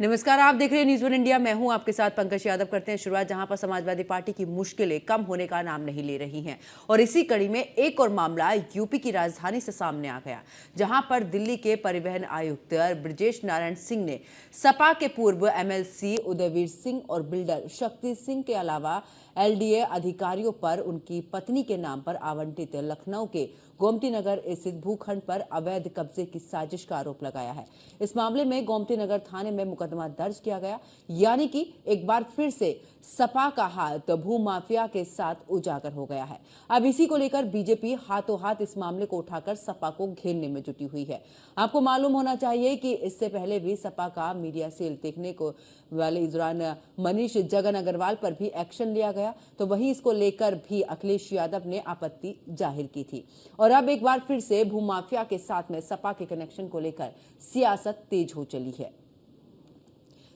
नमस्कार, आप देख रहे हैं न्यूज़ वन इंडिया। मैं हूं आपके साथ पंकज यादव। करते हैं शुरुआत जहां पर समाजवादी पार्टी की मुश्किलें कम होने का नाम नहीं ले रही हैं और इसी कड़ी में एक और मामला यूपी की राजधानी से सामने आ गया, जहां पर दिल्ली के परिवहन आयुक्त ब्रजेश नारायण सिंह ने सपा के पूर्व एमएलसी उदयवीर सिंह और बिल्डर शक्ति सिंह के अलावा एलडीए अधिकारियों पर उनकी पत्नी के नाम पर आवंटित लखनऊ के गोमती नगर स्थित भूखंड पर अवैध कब्जे की साजिश का आरोप लगाया है। इस मामले में गोमती नगर थाने में मुकदमा दर्ज किया गया, यानी कि एक बार फिर से सपा का हाथ भूमाफिया के साथ उजागर हो गया है। अब इसी को लेकर बीजेपी हाथों हाथ इस मामले को उठाकर सपा को घेरने में जुटी हुई है। आपको मालूम होना चाहिए कि इससे पहले भी सपा का मीडिया सेल देखने को वाले इस दौरान मनीष जगन अग्रवाल पर भी एक्शन लिया गया, तो वहीं इसको लेकर भी अखिलेश यादव ने आपत्ति जाहिर की थी। और अब एक बार फिर से भूमाफिया के साथ में सपा के कनेक्शन को लेकर सियासत तेज हो चली है।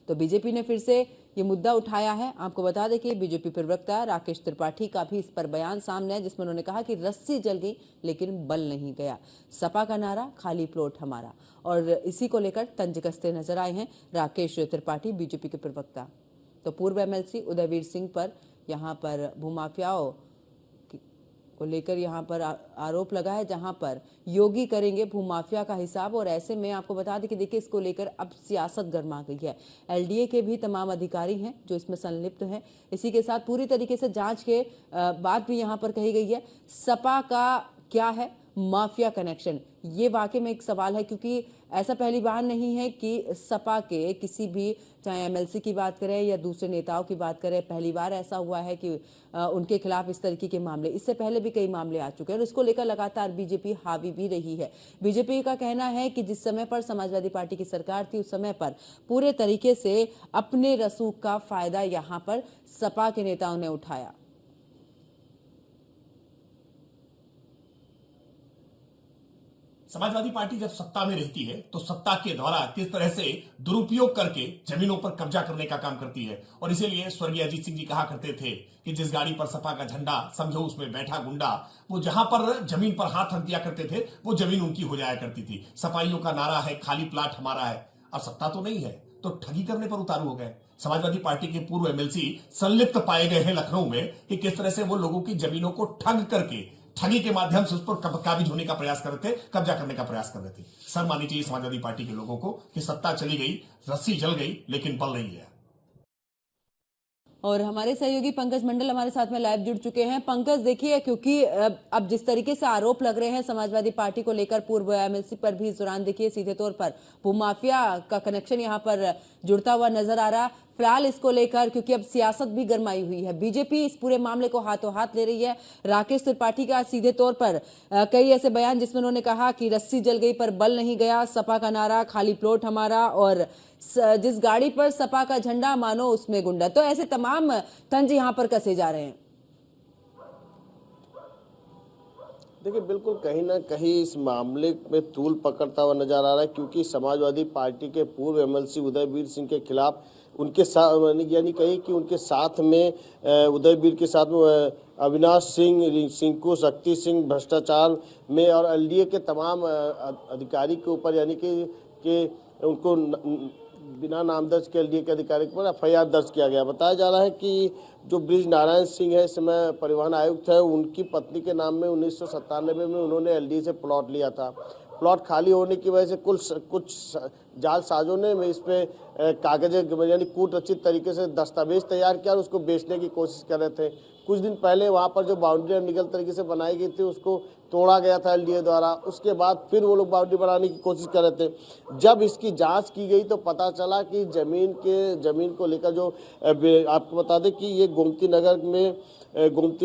तो बीजेपी ने फिर से ये मुद्दा उठाया है। आपको बता दें कि बीजेपी प्रवक्ता राकेश त्रिपाठी का भी इस पर बयान सामने है, जिसमें उन्होंने कहा कि रस्सी जल गई लेकिन बल नहीं गया। सपा का नारा खाली प्लॉट हमारा, और इसी को लेकर तंज कसते नजर आए हैं राकेश त्रिपाठी, बीजेपी के प्रवक्ता। तो पूर्व एमएलसी उदयवीर सिंह पर यहाँ पर भूमाफियाओं को लेकर यहाँ पर आरोप लगा है, जहां पर योगी करेंगे भूमाफिया का हिसाब। और ऐसे में आपको बता दें कि देखिए, इसको लेकर अब सियासत गर्मा गई है। एलडीए के भी तमाम अधिकारी हैं जो इसमें संलिप्त हैं। इसी के साथ पूरी तरीके से जांच के बात भी यहाँ पर कही गई है। सपा का क्या है माफिया कनेक्शन, ये वाकई में एक सवाल है, क्योंकि ऐसा पहली बार नहीं है कि सपा के किसी भी, चाहे एमएलसी की बात करें या दूसरे नेताओं की बात करें, पहली बार ऐसा हुआ है कि उनके खिलाफ इस तरीके के मामले, इससे पहले भी कई मामले आ चुके हैं और इसको लेकर लगातार बीजेपी हावी भी रही है। बीजेपी का कहना है कि जिस समय पर समाजवादी पार्टी की सरकार थी, उस समय पर पूरे तरीके से अपने रसूख का फायदा यहाँ पर सपा के नेताओं ने उठाया। समाजवादी पार्टी जब सत्ता में रहती है तो सत्ता के द्वारा किस तरह से दुरुपयोग करके जमीनों पर कब्जा करने का काम करती है। और इसीलिए स्वर्गीय अजीत सिंह जी कहा करते थे कि जिस गाड़ी पर सपा का झंडा, समझो उसमें बैठा गुंडा। वो जहां पर जमीन पर हाथ रख दिया करते थे, वो जमीन उनकी हो जाया करती थी। सपाइयों का नारा है खाली प्लाट हमारा है। अब सत्ता तो नहीं है तो ठगी करने पर उतारू हो गए। समाजवादी पार्टी के पूर्व एमएलसी संलिप्त पाए गए हैं लखनऊ में कि किस तरह से वो लोगों की जमीनों को ठग करके, ठगी के माध्यम से उस पर काबिज होने का प्रयास कर रहे थे, कब्जा करने का प्रयास कर रहे थे। शर्म आनी चाहिए समाजवादी पार्टी के लोगों को कि सत्ता चली गई, रस्सी जल गई, लेकिन बल नहीं गया। और हमारे सहयोगी पंकज मंडल हमारे साथ में लाइव जुड़ चुके हैं। पंकज, देखिए, क्योंकि अब जिस तरीके से आरोप लग रहे हैं समाजवादी पार्टी को लेकर, पूर्व एमएलसी पर भी इस दौरान देखिए सीधे तौर पर भूमाफिया का कनेक्शन यहां पर जुड़ता हुआ नजर आ रहा। फिलहाल इसको लेकर, क्योंकि अब सियासत भी गरमाई हुई है, बीजेपी इस पूरे मामले को हाथों हाथ ले रही है। राकेश त्रिपाठी का सीधे तौर पर कई ऐसे बयान जिसमें उन्होंने कहा कि रस्सी जल गई पर बल नहीं गया, सपा का नारा खाली प्लॉट हमारा, और जिस गाड़ी पर सपा का झंडा मानो उसमें गुंडा। तो ऐसे तमाम तंज यहां पर कसे जा रहे हैं। देखिए, बिल्कुल कहीं ना कहीं इस मामले में तूल पकड़ता हुआ नजर आ रहा है, क्योंकि समाजवादी पार्टी के पूर्व एमएलसी उदयवीर सिंह के खिलाफ उनके साथ, यानी कहीं कि उनके साथ में उदयवीर के साथ में अविनाश सिंह, सिंकू, शक्ति सिंह भ्रष्टाचार में और एलडीए के तमाम अधिकारी के ऊपर, यानी कि उनको बिना नाम दर्ज के एलडीए के अधिकारी पर एफआईआर दर्ज किया गया। बताया जा रहा है कि जो ब्रज नारायण सिंह है, इस समय परिवहन आयुक्त है, उनकी पत्नी के नाम में 1997 में उन्होंने एलडीए से प्लॉट लिया था। प्लॉट खाली होने की वजह से कुछ जालसाजों ने इस पे कागज, यानी कूट रचित तरीके से दस्तावेज तैयार किया और उसको बेचने की कोशिश कर रहे थे। कुछ दिन पहले वहाँ पर जो बाउंड्री अनलीगल तरीके से बनाई गई थी, उसको तोड़ा गया था एलडीए द्वारा। उसके बाद फिर वो लोग बाउंड्री बनाने की कोशिश कर रहे थे। जब इसकी जांच की गई तो पता चला कि जमीन को लेकर जो, आपको बता दें कि ये गोमती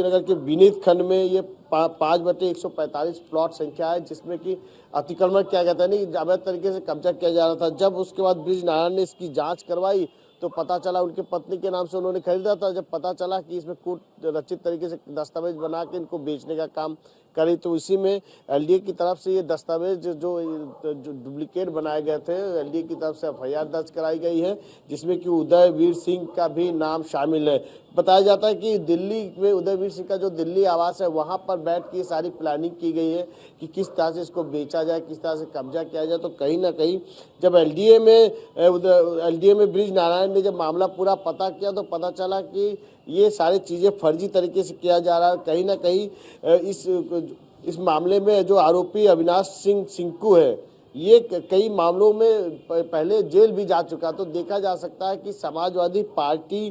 नगर के विनीत खंड में ये 5/145 प्लॉट संख्या है, जिसमें कि अतिक्रमण किया गया था, नहीं अवैध तरीके से कब्जा किया जा रहा था। जब उसके बाद ब्रज नारायण ने इसकी जांच करवाई तो पता चला उनके पत्नी के नाम से उन्होंने खरीदा था। जब पता चला कि इसमें कूट रचित तरीके से दस्तावेज बना के इनको बेचने का काम करी। तो इसी में एलडीए की तरफ से ये दस्तावेज जो डुप्लीकेट बनाए गए थे, एलडीए की तरफ से एफआईआर दर्ज कराई गई है, जिसमें कि उदयवीर सिंह का भी नाम शामिल है। बताया जाता है कि दिल्ली में उदयवीर सिंह का जो दिल्ली आवास है, वहां पर बैठ के सारी प्लानिंग की गई है कि किस तरह से इसको बेचा जाए, किस तरह से कब्जा किया जाए। तो कहीं ना कहीं जब एलडीए में ब्रिज नारायण ने जब मामला पूरा पता किया तो पता चला कि ये सारी चीज़ें फर्जी तरीके से किया जा रहा है। कहीं ना कहीं इस मामले में जो आरोपी अविनाश सिंह सिंकू है, ये कई मामलों में पहले जेल भी जा चुका। तो देखा जा सकता है कि समाजवादी पार्टी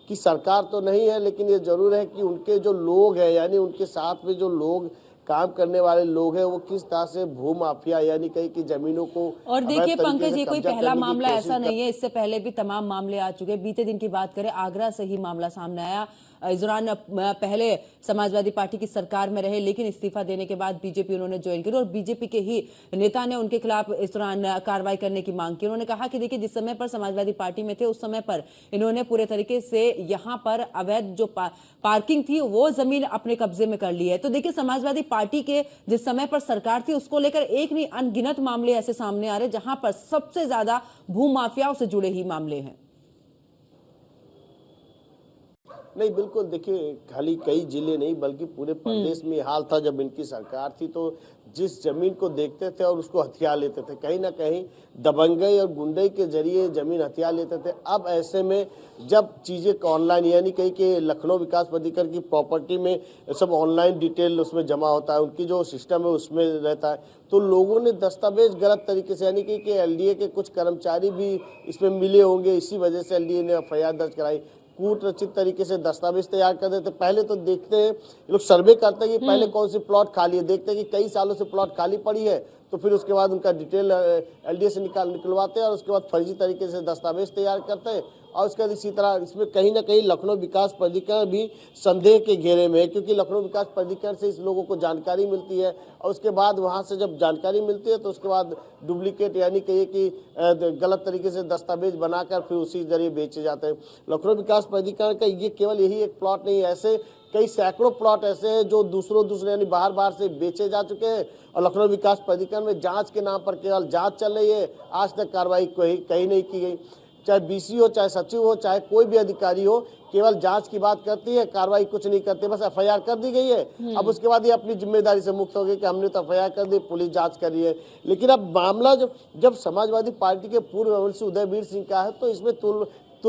की सरकार तो नहीं है, लेकिन ये जरूर है कि उनके जो लोग हैं, यानी उनके साथ में जो लोग काम करने वाले लोग हैं, वो किस तरह से भू माफिया यानी कहीं की जमीनों को। और देखिए पंकज, ये कोई पहला मामला ऐसा नहीं है, इससे पहले भी तमाम मामले आ चुके। बीते दिन की बात करें, आगरा से ही मामला सामने आया। इस दौरान पहले समाजवादी पार्टी की सरकार में रहे, लेकिन इस्तीफा देने के बाद बीजेपी उन्होंने ज्वाइन की और बीजेपी के ही नेता ने उनके खिलाफ इस दौरान कार्रवाई करने की मांग की। उन्होंने कहा कि देखिए, जिस समय पर समाजवादी पार्टी में थे, उस समय पर इन्होंने पूरे तरीके से यहाँ पर अवैध जो पार्किंग थी वो जमीन अपने कब्जे में कर ली है। तो देखिए, समाजवादी पार्टी के जिस समय पर सरकार थी, उसको लेकर एक नहीं अनगिनत मामले ऐसे सामने आ रहे जहां पर सबसे ज्यादा भू माफियाओं से जुड़े ही मामले हैं। नहीं, बिल्कुल देखिए, खाली कई जिले नहीं बल्कि पूरे प्रदेश में हाल था। जब इनकी सरकार थी तो जिस जमीन को देखते थे और उसको हथिया लेते थे, कहीं ना कहीं दबंगई और गुंडई के जरिए जमीन हथिया लेते थे। अब ऐसे में जब चीज़ें ऑनलाइन, यानी कहीं के लखनऊ विकास प्राधिकरण की प्रॉपर्टी में सब ऑनलाइन डिटेल उसमें जमा होता है, उनकी जो सिस्टम है उसमें रहता है, तो लोगों ने दस्तावेज गलत तरीके से, यानी कि एलडीए के कुछ कर्मचारी भी इसमें मिले होंगे, इसी वजह से एलडीए ने एफआईआर दर्ज कराई। कूट रचित तरीके से दस्तावेज तैयार कर देते। पहले तो देखते हैं, लोग सर्वे करते हैं कि पहले कौन सी प्लॉट खाली है, देखते हैं कि कई सालों से प्लॉट खाली पड़ी है, तो फिर उसके बाद उनका डिटेल एलडीए से निकलवाते हैं और उसके बाद फर्जी तरीके से दस्तावेज तैयार करते हैं। और उसके बाद इसी तरह इसमें कहीं ना कहीं लखनऊ विकास प्राधिकरण भी संदेह के घेरे में है, क्योंकि लखनऊ विकास प्राधिकरण से इस लोगों को जानकारी मिलती है और उसके बाद वहां से जब जानकारी मिलती है तो उसके बाद डुप्लीकेट, यानी कहिए कि गलत तरीके से दस्तावेज बनाकर फिर उसी जरिए बेचे जाते हैं। लखनऊ विकास प्राधिकरण का ये केवल यही एक प्लॉट नहीं है, ऐसे कई सैकड़ों प्लॉट ऐसे हैं जो दूसरे यानी बाहर से बेचे जा चुके हैं और लखनऊ विकास प्राधिकरण में जांच के नाम पर केवल जांच चल रही है। आज तक कार्रवाई कहीं नहीं की गई। चाहे बीसी हो, चाहे सचिव हो, चाहे कोई भी अधिकारी हो, केवल जांच की बात करती है, कार्रवाई कुछ नहीं करती। बस एफआईआर कर दी गई है, अब उसके बाद ये अपनी जिम्मेदारी से मुक्त हो गई कि हमने तो एफआईआर कर दी, पुलिस जांच कर रही है। लेकिन अब मामला जब समाजवादी पार्टी के पूर्व एमएलसी उदयवीर सिंह का है, तो इसमें तुल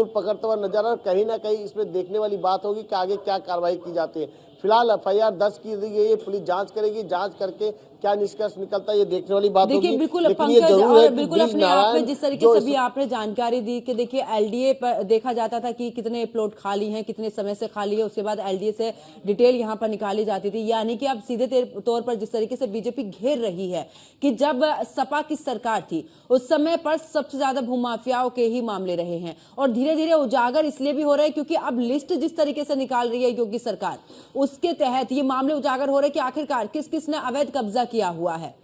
पकड़ता हुआ नजर आ, कहीं ना कहीं इसमें देखने वाली बात होगी कि आगे क्या कार्रवाई की जाती है। फिलहाल एफआईआर दर्ज की गई है, पुलिस जांच करेगी, जांच करके क्या निष्कर्ष निकलता है ये देखने वाली बात होगी। देखिए बिल्कुल पंकज, और बिल्कुल अपने आप में जिस तरीके से भी आपने जानकारी दी कि देखिए एलडीए पर देखा जाता था कि कितने प्लॉट खाली हैं, कितने समय से खाली है, उसके बाद एलडीए से डिटेल यहाँ पर निकाली जाती थी। यानी कि अब सीधे तौर पर जिस तरीके से बीजेपी घेर रही है कि जब सपा की सरकार थी उस समय पर सबसे ज्यादा भूमाफियाओं के ही मामले रहे हैं और धीरे धीरे उजागर इसलिए भी हो रहे हैं क्योंकि अब लिस्ट जिस तरीके से निकाल रही है योगी सरकार, उसके तहत ये मामले उजागर हो रहे हैं कि आखिरकार किस किस ने अवैध कब्जा किया हुआ है।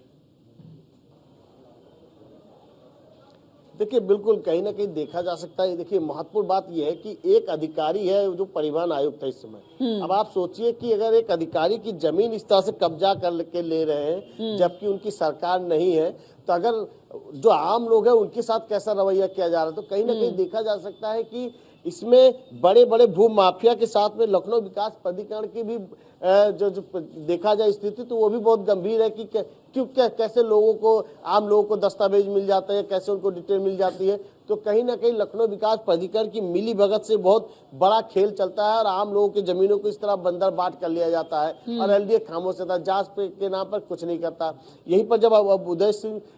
देखिए बिल्कुल कहीं ना कहीं देखा जा सकता है। देखिए महत्वपूर्ण बात यह है कि एक अधिकारी है जो परिवहन आयुक्त है इस समय। अब आप सोचिए कि अगर एक अधिकारी की जमीन इस तरह से कब्जा करके ले रहे हैं जबकि उनकी सरकार नहीं है, तो अगर जो आम लोग हैं उनके साथ कैसा रवैया किया जा रहा है, तो कहीं ना कहीं देखा जा सकता है कि इसमें बड़े बड़े भू माफिया के साथ में लखनऊ विकास प्राधिकरण की भी जो देखा जाए स्थिति तो वो भी बहुत गंभीर है कि क्यों कैसे लोगों को, आम लोगों को दस्तावेज मिल जाते हैं, कैसे उनको डिटेल मिल जाती है। तो कहीं ना कहीं लखनऊ विकास प्राधिकरण की मिली भगत से बहुत बड़ा खेल चलता है और आम लोगों की जमीनों को इस तरह बंदर बाट कर लिया जाता है और एलडीए खामोश रहता है, जांच के नाम पर कुछ नहीं करता। यहीं पर जब अब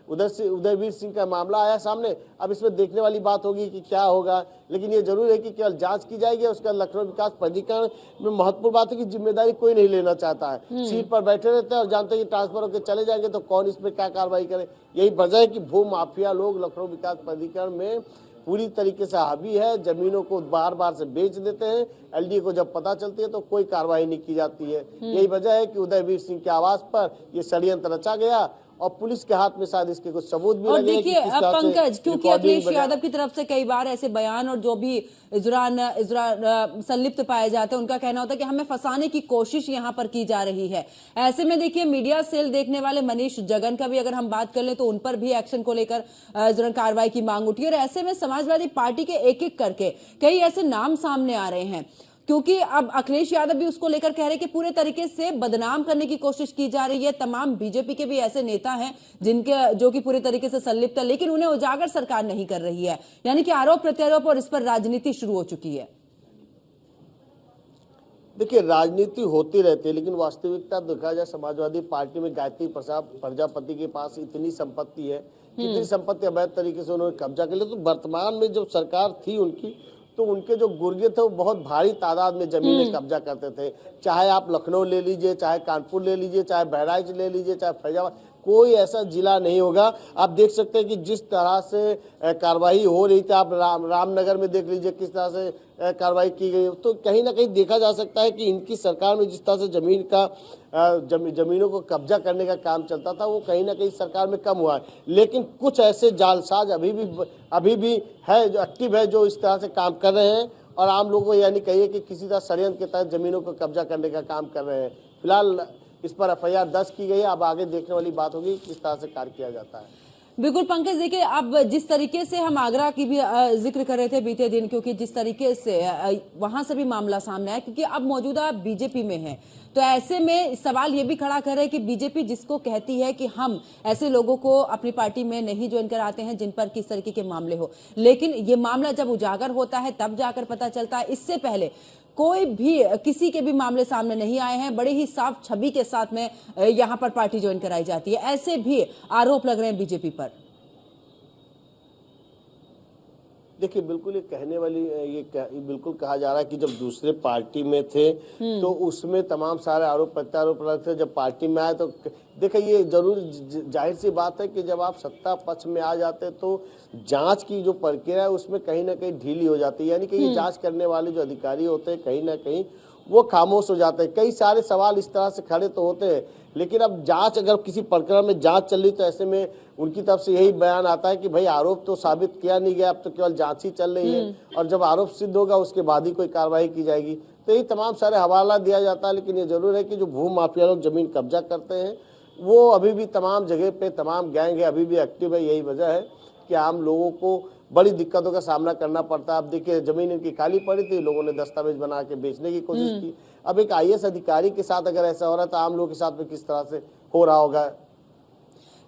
उदयवीर सिंह का मामला आया सामने, अब इसमें देखने वाली बात होगी कि क्या होगा, लेकिन ये जरूर है कि केवल जांच की जाएगी। उसका लखनऊ विकास प्राधिकरण में महत्वपूर्ण बात है कि जिम्मेदारी कोई नहीं लेना चाहता है, सीट पर बैठे रहते हैं और जानते हैं कि ट्रांसफर होकर चले जाएंगे तो कौन इसमें क्या कार्रवाई करे। यही वजह है कि भू माफिया लोग लखनऊ विकास प्राधिकरण में पूरी तरीके से हावी है, जमीनों को बार बार से बेच देते हैं। एलडीए को जब पता चलती है तो कोई कार्रवाई नहीं की जाती है। यही वजह है कि उदयवीर सिंह के आवास पर यह षड्यंत्र रचा गया और पुलिस के हाथ में शायद इसके कुछ सबूत भी और लगे देखिए कि किस तरह से पंकज, क्योंकि रिकॉर्डिंग अखिलेश वगैरह। यादव की तरफ से कई बार ऐसे बयान और जो भी इस दौरान संलिप्त पाए जाते हैं, उनका कहना होता है कि हमें फंसाने की कोशिश यहां पर की जा रही है। ऐसे में देखिए मीडिया सेल देखने वाले मनीष जगन का भी अगर हम बात कर लें तो उन पर भी एक्शन को लेकर इस दौरान कार्रवाई की मांग उठी। और ऐसे में समाजवादी पार्टी के एक एक करके कई ऐसे नाम सामने आ रहे हैं, क्योंकि अब अखिलेश यादव भी उसको लेकर कह रहे हैं कि पूरे तरीके से बदनाम करने की कोशिश की जा रही है। तमाम बीजेपी के भी ऐसे नेता हैं जिनके जो कि पूरे तरीके से संलिप्त है, लेकिन उन्हें उजागर सरकार नहीं कर रही है। यानी कि आरोप प्रत्यारोप और इस पर राजनीति शुरू हो चुकी है। देखिए, राजनीति होती रहती है, लेकिन वास्तविकता देखा जाए समाजवादी पार्टी में गायत्री प्रसाद प्रजापति के पास इतनी संपत्ति है, इतनी संपत्ति अवैध तरीके से उन्होंने कब्जा कर लिया। तो वर्तमान में जब सरकार थी उनकी, तो उनके जो गुर्गे थे वो बहुत भारी तादाद में जमीनें कब्जा करते थे। चाहे आप लखनऊ ले लीजिए, चाहे कानपुर ले लीजिए, चाहे बहराइच ले लीजिए, चाहे फैजाबाद, कोई ऐसा जिला नहीं होगा। आप देख सकते हैं कि जिस तरह से कार्रवाई हो रही थी, आप रामनगर में देख लीजिए किस तरह से कार्रवाई की गई। तो कहीं ना कहीं देखा जा सकता है कि इनकी सरकार में जिस तरह से जमीनों को कब्जा करने का काम चलता था, वो कहीं ना कहीं सरकार में कम हुआ है। लेकिन कुछ ऐसे जालसाज अभी भी है जो एक्टिव है, जो इस तरह से काम कर रहे हैं और आम लोगों को यानी कहिए कि किसी तरह षड्यंत्र के तहत जमीनों को कब्जा करने का काम कर रहे हैं। फिलहाल इस पर एफआईआर दर्ज की गई है। अब आगे देखने वाली बात होगी किस तरह से कार्य किया जाता है। बिल्कुल पंकज, देखिए अब जिस तरीके से हम आगरा की भी जिक्र कर रहे थे बीते दिन, क्योंकि जिस तरीके से वहां से भी मामला सामने आया, क्योंकि अब मौजूदा बीजेपी में है, तो ऐसे में सवाल ये भी खड़ा कर रहे हैं कि बीजेपी जिसको कहती है कि हम ऐसे लोगों को अपनी पार्टी में नहीं ज्वाइन कराते हैं जिन पर किस तरीके के मामले हो, लेकिन ये मामला जब उजागर होता है तब जाकर पता चलता है। इससे पहले कोई भी किसी के भी मामले सामने नहीं आए हैं, बड़े ही साफ छवि के साथ में यहां पर पार्टी ज्वाइन कराई जाती है। ऐसे भी आरोप लग रहे हैं बीजेपी पर। देखिए, बिल्कुल ये कहने वाली बिल्कुल कहा जा रहा है कि जब दूसरे पार्टी में थे तो उसमें तमाम सारे आरोप प्रत्यारोप लगे थे। जब पार्टी में आए तो देखिए, ये जरूर जाहिर सी बात है कि जब आप सत्ता पक्ष में आ जाते तो जांच की जो प्रक्रिया है उसमें कहीं ना कहीं ढीली हो जाती है। यानी कि ये जांच करने वाले जो अधिकारी होते हैं कहीं ना कहीं वो खामोश हो जाते हैं। कई सारे सवाल इस तरह से खड़े तो होते हैं, लेकिन अब जांच, अगर किसी प्रकरण में जांच चल रही तो ऐसे में उनकी तरफ से यही बयान आता है कि भाई आरोप तो साबित किया नहीं गया, अब तो केवल जांच ही चल रही है और जब आरोप सिद्ध होगा उसके बाद ही कोई कार्रवाई की जाएगी। तो ये तमाम सारे हवाला दिया जाता है। लेकिन ये जरूर है कि जो भू माफिया लोग जमीन कब्जा करते हैं वो अभी भी तमाम जगह पे तमाम गैंग है, अभी भी एक्टिव है। यही वजह है कि आम लोगों को बड़ी दिक्कतों का सामना करना पड़ता है। अब देखिए, जमीन इनकी खाली पड़ी थी, लोगों ने दस्तावेज बना के बेचने की कोशिश की। अब एक आईएएस अधिकारी के साथ अगर ऐसा हो रहा है तो आम लोगों के साथ में किस तरह से हो रहा होगा।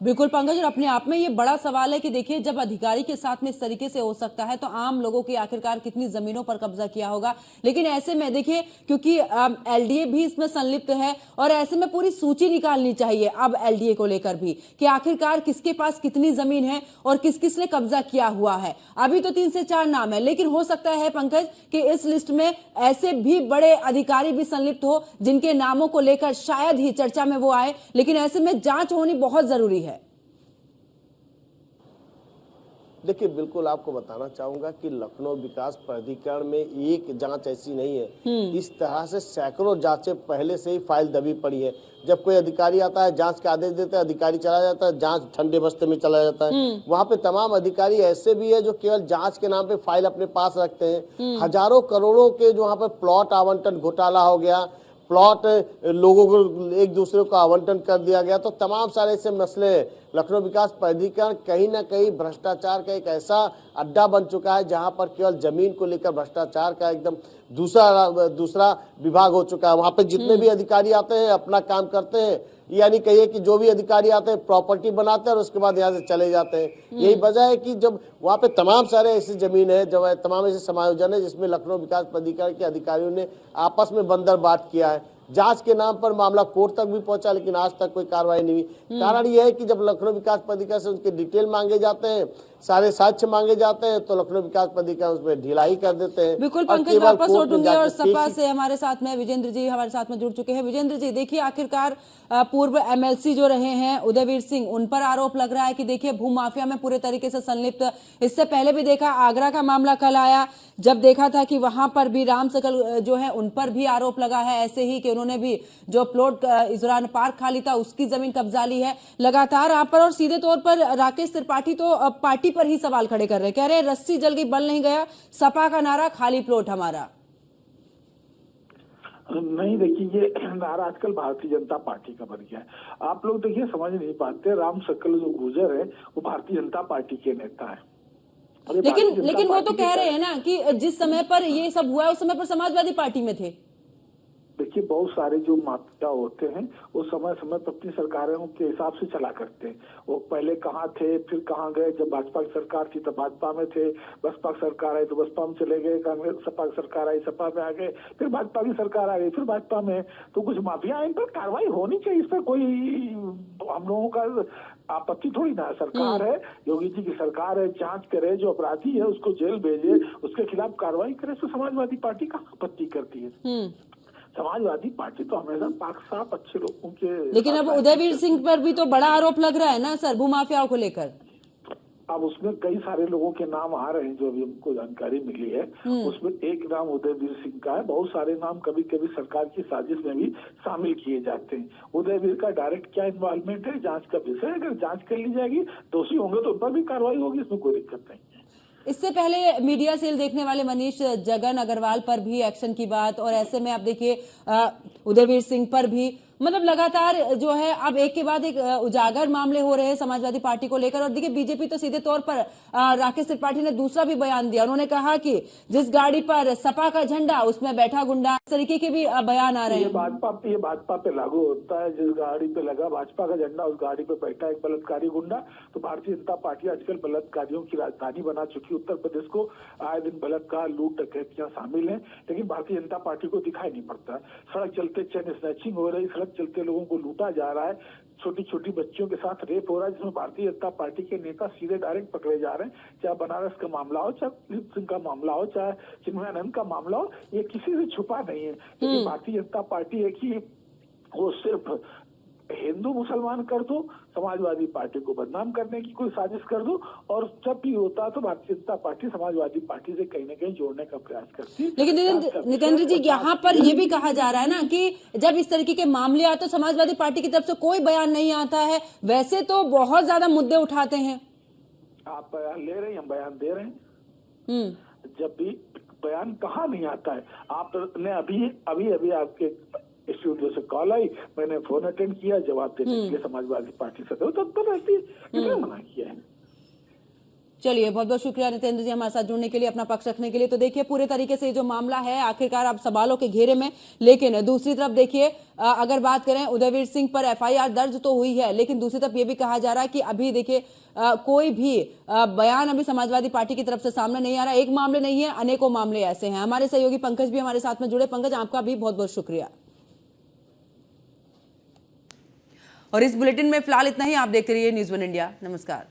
बिल्कुल पंकज, और अपने आप में ये बड़ा सवाल है कि देखिए जब अधिकारी के साथ में इस तरीके से हो सकता है तो आम लोगों की आखिरकार कितनी जमीनों पर कब्जा किया होगा। लेकिन ऐसे में देखिए, क्योंकि एलडीए भी इसमें संलिप्त है और ऐसे में पूरी सूची निकालनी चाहिए अब एलडीए को लेकर भी कि आखिरकार किसके पास कितनी जमीन है और किस किस ने कब्जा किया हुआ है। अभी तो 3 से 4 नाम है, लेकिन हो सकता है पंकज कि इस लिस्ट में ऐसे भी बड़े अधिकारी भी संलिप्त हो जिनके नामों को लेकर शायद ही चर्चा में वो आए। लेकिन ऐसे में जांच होनी बहुत जरूरी है। देखिए, बिल्कुल आपको बताना चाहूंगा कि लखनऊ विकास प्राधिकरण में एक जांच ऐसी नहीं है। इस तरह से सैकड़ों जांचें पहले से ही फाइल दबी पड़ी है। जब कोई अधिकारी आता है, जांच के आदेश देता है, अधिकारी चला जाता है, जांच ठंडे बस्ते में चला जाता है। वहां पे तमाम अधिकारी ऐसे भी है जो केवल जांच के नाम पे फाइल अपने पास रखते हैं। हजारों करोड़ों के जो वहां पर प्लॉट आवंटन घोटाला हो गया, प्लॉट लोगों को एक दूसरे को आवंटन कर दिया गया। तो तमाम सारे ऐसे मसले हैं। लखनऊ विकास प्राधिकरण कहीं ना कहीं भ्रष्टाचार का एक ऐसा अड्डा बन चुका है जहां पर केवल जमीन को लेकर भ्रष्टाचार का एकदम दूसरा विभाग हो चुका है। वहां पे जितने भी अधिकारी आते हैं अपना काम करते हैं, यानी कहिए कि जो भी अधिकारी आते हैं प्रॉपर्टी बनाते हैं और उसके बाद यहाँ से चले जाते हैं। यही वजह है कि जब वहाँ पे तमाम सारे ऐसी जमीन है, जब तमाम ऐसे समायोजन है जिसमें लखनऊ विकास प्राधिकरण के अधिकारियों ने आपस में बंदरबाट किया है। जांच के नाम पर मामला कोर्ट तक भी पहुंचा, लेकिन आज तक कोई कार्रवाई नहीं हुई। कारण यह है कि जब लखनऊ विकास प्राधिकरण से उनके डिटेल मांगे जाते हैं, सारे साक्ष्य मांगे जाते हैं तो लखनऊ विकास प्राधिकरण उसमें ढिलाई कर देते हैं। बिल्कुल और पंकज, केवल वापस कोर्ट में लौटूंगी और जाकर सपा पेशी- से हमारे साथ में विजेंद्र जी हमारे साथ में जुड़ चुके हैं। विजेंद्र जी देखिए, आखिरकार पूर्व एमएलसी जो रहे हैं उदयवीर सिंह, उन पर आरोप लग रहा है कि देखिए भूमाफिया में पूरे तरीके से संलिप्त। इससे पहले भी देखा, आगरा का मामला कल आया जब देखा था कि वहां पर भी राम सकल जो है उन पर भी आरोप लगा है ऐसे ही कि उन्होंने भी जो प्लॉट इस दौरान पार्क खाली था उसकी जमीन कब्जा ली है। लगातार आप पर और सीधे तौर पर राकेश त्रिपाठी तो पार्टी पर ही सवाल खड़े कर रहे हैं, कह रहे हैं रस्सी जल गई बल नहीं गया, सपा का नारा खाली प्लॉट हमारा। नहीं, देखिए ये नारा आजकल भारतीय जनता पार्टी का बन गया है। आप लोग देखिए समझ नहीं पाते, राम सकल जो गुर्जर है वो भारतीय जनता पार्टी के नेता है। और ये भारतीय जनता लेकिन वो तो पार्टी के कह रहे हैं ना कि जिस समय पर ये सब हुआ है उस समय पर समाजवादी पार्टी में थे। देखिए बहुत सारे जो माफिया होते हैं वो समय समय पर अपनी सरकारों के हिसाब से चला करते हैं। वो पहले कहाँ थे फिर कहाँ गए, जब भाजपा की सरकार थी तब भाजपा में थे, बसपा की सरकार आई तो बसपा में चले गए, कांग्रेस सपा की सरकार आई सपा में आ गए, फिर भाजपा की सरकार आ गई फिर भाजपा में। तो कुछ माफिया इन पर कार्रवाई होनी चाहिए, इस पर कोई हम लोगों का आपत्ति थोड़ी ना। सरकार है, योगी जी की सरकार है, जांच करे, जो अपराधी है उसको जेल भेजे, उसके खिलाफ कार्रवाई करे। तो समाजवादी पार्टी कहाँ आपत्ति करती है? समाजवादी पार्टी तो हमेशा पाक साफ अच्छे लोगों के। लेकिन अब उदयवीर सिंह पर भी तो बड़ा आरोप लग रहा है ना सर, भूमाफियाओं को लेकर। अब उसमें कई सारे लोगों के नाम आ रहे हैं जो अभी हमको जानकारी मिली है। उसमें एक नाम उदयवीर सिंह का है, बहुत सारे नाम कभी कभी सरकार की साजिश में भी शामिल किए जाते हैं। उदयवीर का डायरेक्ट क्या इन्वॉल्वमेंट है जांच का विषय है, अगर जांच कर ली जाएगी दोषी होंगे तो उन पर भी कार्रवाई होगी, इसमें कोई दिक्कत नहीं है। इससे पहले मीडिया सेल देखने वाले मनीष जगन अग्रवाल पर भी एक्शन की बात, और ऐसे में आप देखिए उदयवीर सिंह पर भी मतलब लगातार जो है अब एक के बाद एक उजागर मामले हो रहे हैं समाजवादी पार्टी को लेकर। और देखिए बीजेपी तो सीधे तौर पर राकेश त्रिपाठी ने दूसरा भी बयान दिया, उन्होंने कहा कि जिस गाड़ी पर सपा का झंडा उसमें बैठा गुंडा, इस तरीके के भी बयान आ रहे हैं। ये भाजपा पे लागू होता है, जिस गाड़ी पे लगा भाजपा का झंडा उस गाड़ी पे बैठा एक बलात्कारी गुंडा। तो भारतीय जनता पार्टी आजकल बलात्कारियों की राजधानी बना चुकी है। उत्तर प्रदेश को आए दिन बलात्कार लूट डकैतियां शामिल है, लेकिन भारतीय जनता पार्टी को दिखाई नहीं पड़ता। सड़क चलते चेन स्नैचिंग हो रही, सड़क चलते लोगों को लूटा जा रहा है, छोटी छोटी बच्चियों के साथ रेप हो रहा है, जिसमें भारतीय जनता पार्टी के नेता सीधे डायरेक्ट पकड़े जा रहे हैं। चाहे बनारस का मामला हो, चाहे दिलीप सिंह का मामला हो, चाहे चिन्मयानंद का मामला हो, ये किसी से छुपा नहीं है। लेकिन भारतीय जनता पार्टी है कि वो सिर्फ हिंदू मुसलमान कर दो, समाजवादी पार्टी को बदनाम करने की कोई साजिश कर दो, और जब भी होता तो भारतीय जनता पार्टी समाजवादी पार्टी से कहीं ना कहीं जोड़ने का प्रयास करती है। लेकिन नितेंद्र जी यहाँ पर यह भी कहा जा रहा है ना कि जब इस तरीके के मामले आते तो समाजवादी पार्टी की तरफ से कोई बयान नहीं आता है। वैसे तो बहुत ज्यादा मुद्दे उठाते हैं। आप बयान ले रहे हैं, हम बयान दे रहे हैं। जब भी बयान कहाँ नहीं आता है। आपने अभी आपके स्टूडियो से कॉल आई, मैंने फोन अटेंड किया, जवाब देने के लिए समाजवादी पार्टी से तत्पर रहती है, कितना मना किया है। चलिए बहुत बहुत शुक्रिया नितेंद्र जी हमारे साथ जुड़ने के लिए, अपना पक्ष रखने के लिए। तो देखिए पूरे तरीके से जो मामला है आखिरकार अब सवालों के घेरे में, लेकिन दूसरी तरफ देखिए अगर बात करें उदयवीर सिंह पर एफआईआर दर्ज तो हुई है, लेकिन दूसरी तरफ ये भी कहा जा रहा है कि अभी देखिए कोई भी बयान अभी समाजवादी पार्टी की तरफ से सामने नहीं आ रहा। एक मामले नहीं है, अनेकों मामले ऐसे हैं। हमारे सहयोगी पंकज भी हमारे साथ में जुड़े। पंकज आपका भी बहुत बहुत शुक्रिया। और इस बुलेटिन में फिलहाल इतना ही। आप देखते रहिए न्यूज़ 1 इंडिया। नमस्कार।